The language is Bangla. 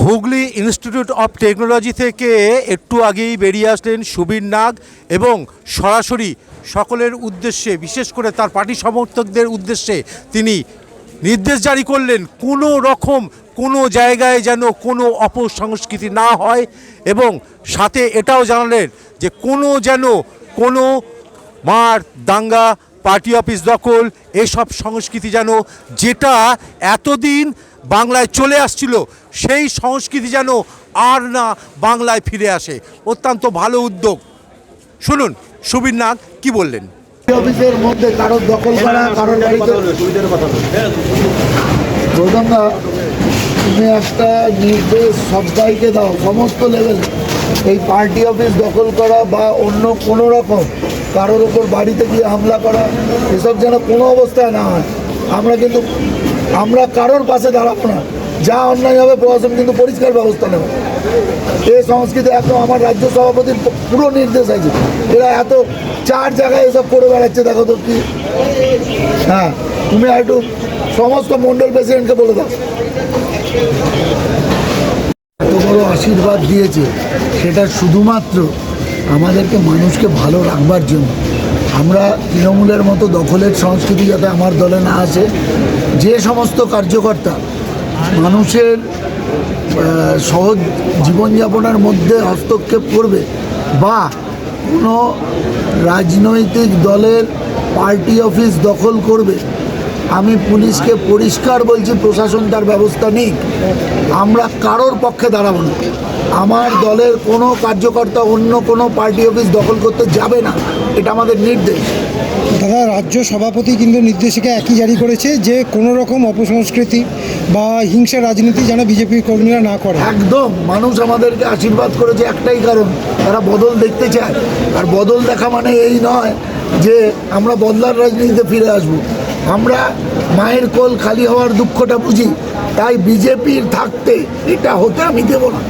হুগলি ইনস্টিটিউট অফ টেকনোলজি থেকে একটু আগেই বেরিয়ে আসলেন সুবীর নাগ এবং সরাসরি সকলের উদ্দেশ্যে, বিশেষ করে তার পার্টি সমর্থকদের উদ্দেশ্যে তিনি নির্দেশ জারি করলেন কোনো রকম কোনো জায়গায় যেন কোনো অপসংস্কৃতি না হয়, এবং সাথে এটাও জানালেন যে কোনো মার, দাঙ্গা, পার্টি অফিস দখল এসব সংস্কৃতি যেন, যেটা এতদিন বাংলায় চলে আসছিল, সেই সংস্কৃতি যেন আর না বাংলায় ফিরে আসে। অত্যন্ত ভালো উদ্যোগ। শুনুন সুবীর নাগ কি বললেন। অফিসের মধ্যে কারোর দখল করা, কারোর বাড়িতে তুমি একটা নির্দেশ সবাইকে দাও, সমস্ত লেভেলে, এই পার্টি অফিস দখল করা বা অন্য কোনো রকম কারোর ওপর বাড়িতে গিয়ে হামলা করা, এসব যেন কোনো অবস্থায় না হয়। আমরা কারোর পাশে দাঁড়াবো না, যা অন্যায় হবে প্রশাসন কিন্তু পরিষ্কার ব্যবস্থা নেবে। এই সংস্কৃতি একদম আমার রাজ্য সভাপতির পুরো নির্দেশ আছে। এরা এত 4 জায়গায় এসব করে বেড়াচ্ছে, দেখো তো কি। হ্যাঁ, তুমি একটু সমস্ত মণ্ডল প্রেসিডেন্টকে বলে দাও। এত বড় আশীর্বাদ দিয়েছে, সেটা শুধুমাত্র আমাদেরকে মানুষকে ভালো রাখবার জন্য। আমরা তৃণমূলের মতো দখলের সংস্কৃতি যাতে আমার দলে না আসে, যে সমস্ত কার্যকর্তা মানুষের সহজ জীবনযাপনের মধ্যে হস্তক্ষেপ করবে বা কোনো রাজনৈতিক দলের পার্টি অফিস দখল করবে, আমি পুলিশকে পরিষ্কার বলছি, প্রশাসন তার ব্যবস্থা নিক। আমরা কারোর পক্ষে দাঁড়াবো না। আমার দলের কোনো কার্যকর্তা অন্য কোনো পার্টি অফিস দখল করতে যাবে না, এটা আমাদের নির্দেশ। দাদা, রাজ্য সভাপতি কিন্তু নির্দেশিকা একই জারি করেছে যে কোনো রকম অপসংস্কৃতি বা হিংসা রাজনীতি যেন বিজেপি কর্মীরা না করে। একদম, মানুষ আমাদেরকে আশীর্বাদ করেছে একটাই কারণ, তারা বদল দেখতে চায়। আর বদল দেখা মানে এই নয় যে আমরা বদলার রাজনীতিতে ফিরে আসবো। আমরা মায়ের কোল খালি হওয়ার দুঃখটা বুঝি, তাই বিজেপির থাকতে এটা হতে আমি দেব না।